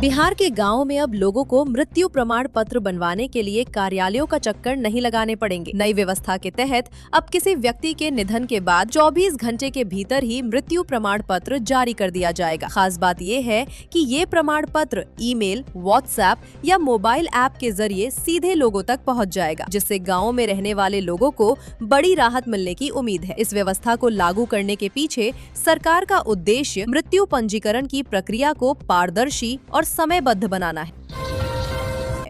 बिहार के गाँव में अब लोगों को मृत्यु प्रमाण पत्र बनवाने के लिए कार्यालयों का चक्कर नहीं लगाने पड़ेंगे। नई व्यवस्था के तहत अब किसी व्यक्ति के निधन के बाद 24 घंटे के भीतर ही मृत्यु प्रमाण पत्र जारी कर दिया जाएगा। खास बात ये है कि ये प्रमाण पत्र ईमेल, व्हाट्सएप या मोबाइल ऐप के जरिए सीधे लोगों तक पहुँच जाएगा, जिससे गाँव में रहने वाले लोगों को बड़ी राहत मिलने की उम्मीद है। इस व्यवस्था को लागू करने के पीछे सरकार का उद्देश्य मृत्यु पंजीकरण की प्रक्रिया को पारदर्शी और समयबद्ध बनाना है।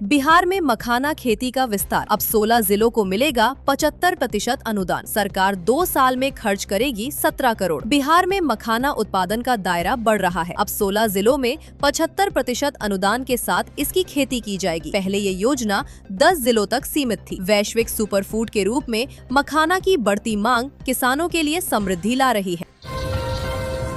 बिहार में मखाना खेती का विस्तार। अब 16 जिलों को मिलेगा 75% अनुदान। सरकार 2 साल में खर्च करेगी 17 करोड़। बिहार में मखाना उत्पादन का दायरा बढ़ रहा है। अब 16 जिलों में 75% अनुदान के साथ इसकी खेती की जाएगी। पहले ये योजना 10 जिलों तक सीमित थी। वैश्विक सुपरफूड के रूप में मखाना की बढ़ती मांग किसानों के लिए समृद्धि ला रही है।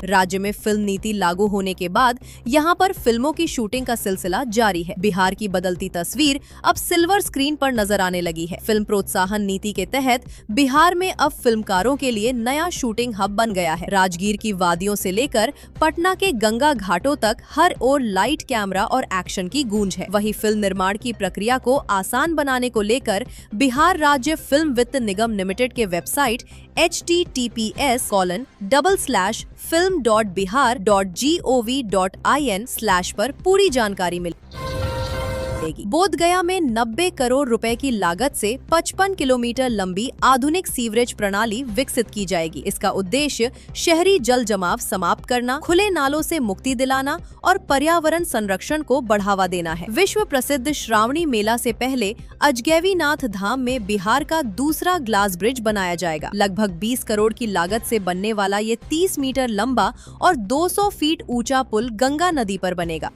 राज्य में फिल्म नीति लागू होने के बाद यहां पर फिल्मों की शूटिंग का सिलसिला जारी है। बिहार की बदलती तस्वीर अब सिल्वर स्क्रीन पर नजर आने लगी है। फिल्म प्रोत्साहन नीति के तहत बिहार में अब फिल्मकारों के लिए नया शूटिंग हब बन गया है। राजगीर की वादियों से लेकर पटना के गंगा घाटों तक हर ओर लाइट, कैमरा और एक्शन की गूंज है। वहीं फिल्म निर्माण की प्रक्रिया को आसान बनाने को लेकर बिहार राज्य फिल्म वित्त निगम लिमिटेड के वेबसाइट https:/film.bihar.gov.in/ पर पूरी जानकारी मिलेगी। बोधगया में 90 करोड़ रुपए की लागत से 55 किलोमीटर लंबी आधुनिक सीवरेज प्रणाली विकसित की जाएगी। इसका उद्देश्य शहरी जल जमाव समाप्त करना, खुले नालों से मुक्ति दिलाना और पर्यावरण संरक्षण को बढ़ावा देना है। विश्व प्रसिद्ध श्रावणी मेला से पहले अजगैवीनाथ धाम में बिहार का दूसरा ग्लास ब्रिज बनाया जाएगा। लगभग 20 करोड़ की लागत से बनने वाला ये 30 मीटर लंबा और 200 फीट ऊंचा पुल गंगा नदी पर बनेगा।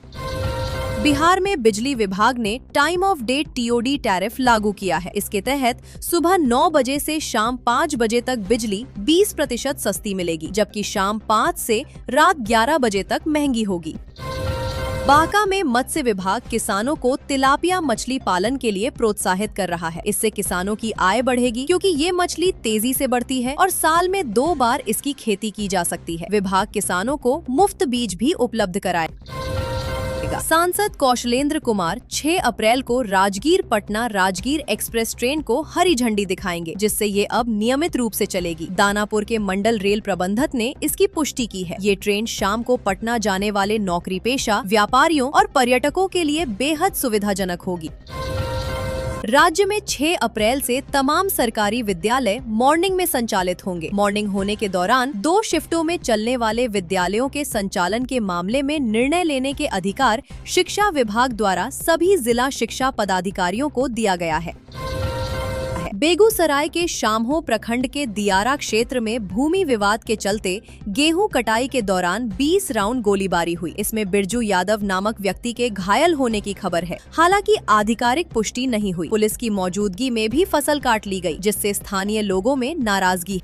बिहार में बिजली विभाग ने time of day TOD tariff लागू किया है। इसके तहत सुबह 9 बजे से शाम 5 बजे तक बिजली 20% सस्ती मिलेगी, जबकि शाम 5 से रात 11 बजे तक महंगी होगी। बांका में मत्स्य विभाग किसानों को तिलापिया मछली पालन के लिए प्रोत्साहित कर रहा है। इससे किसानों की आय बढ़ेगी, क्योंकि ये मछली तेजी से बढ़ती है और साल में 2 बार इसकी खेती की जा सकती है। विभाग किसानों को मुफ्त बीज भी उपलब्ध कराए। सांसद कौशलेंद्र कुमार 6 अप्रैल को राजगीर पटना राजगीर एक्सप्रेस ट्रेन को हरी झंडी दिखाएंगे, जिससे ये अब नियमित रूप से चलेगी। दानापुर के मंडल रेल प्रबंधक ने इसकी पुष्टि की है। ये ट्रेन शाम को पटना जाने वाले नौकरी पेशा, व्यापारियों और पर्यटकों के लिए बेहद सुविधाजनक होगी। राज्य में 6 अप्रैल से तमाम सरकारी विद्यालय मॉर्निंग में संचालित होंगे। मॉर्निंग होने के दौरान 2 शिफ्टों में चलने वाले विद्यालयों के संचालन के मामले में निर्णय लेने के अधिकार शिक्षा विभाग द्वारा सभी जिला शिक्षा पदाधिकारियों को दिया गया है। बेगूसराय के शामहो प्रखंड के दियारा क्षेत्र में भूमि विवाद के चलते गेहूं कटाई के दौरान 20 राउंड गोलीबारी हुई। इसमें बिरजू यादव नामक व्यक्ति के घायल होने की खबर है। हालांकि आधिकारिक पुष्टि नहीं हुई। पुलिस की मौजूदगी में भी फसल काट ली गई, जिससे स्थानीय लोगों में नाराजगी।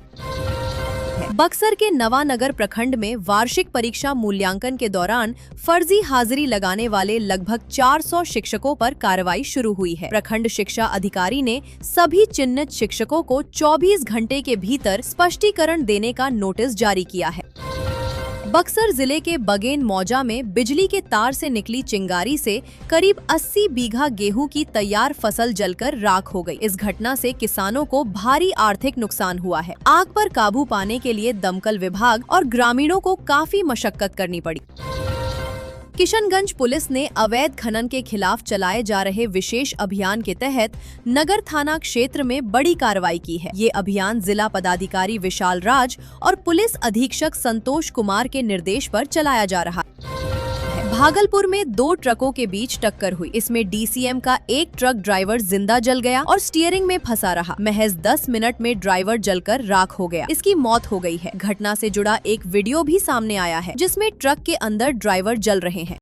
बक्सर के नवानगर प्रखंड में वार्षिक परीक्षा मूल्यांकन के दौरान फर्जी हाजिरी लगाने वाले लगभग 400 शिक्षकों पर कार्रवाई शुरू हुई है। प्रखंड शिक्षा अधिकारी ने सभी चिन्हित शिक्षकों को 24 घंटे के भीतर स्पष्टीकरण देने का नोटिस जारी किया है। बक्सर जिले के बगेन मौजा में बिजली के तार से निकली चिंगारी से करीब 80 बीघा गेहूं की तैयार फसल जलकर राख हो गई। इस घटना से किसानों को भारी आर्थिक नुकसान हुआ है। आग पर काबू पाने के लिए दमकल विभाग और ग्रामीणों को काफी मशक्कत करनी पड़ी। किशनगंज पुलिस ने अवैध खनन के खिलाफ चलाए जा रहे विशेष अभियान के तहत नगर थाना क्षेत्र में बड़ी कार्रवाई की है। ये अभियान जिला पदाधिकारी विशाल राज और पुलिस अधीक्षक संतोष कुमार के निर्देश पर चलाया जा रहा है। भागलपुर में 2 ट्रकों के बीच टक्कर हुई। इसमें DCM का एक ट्रक ड्राइवर जिंदा जल गया और स्टीयरिंग में फंसा रहा। महज 10 मिनट में ड्राइवर जलकर राख हो गया। इसकी मौत हो गई है। घटना से जुड़ा एक वीडियो भी सामने आया है, जिसमें ट्रक के अंदर ड्राइवर जल रहे हैं।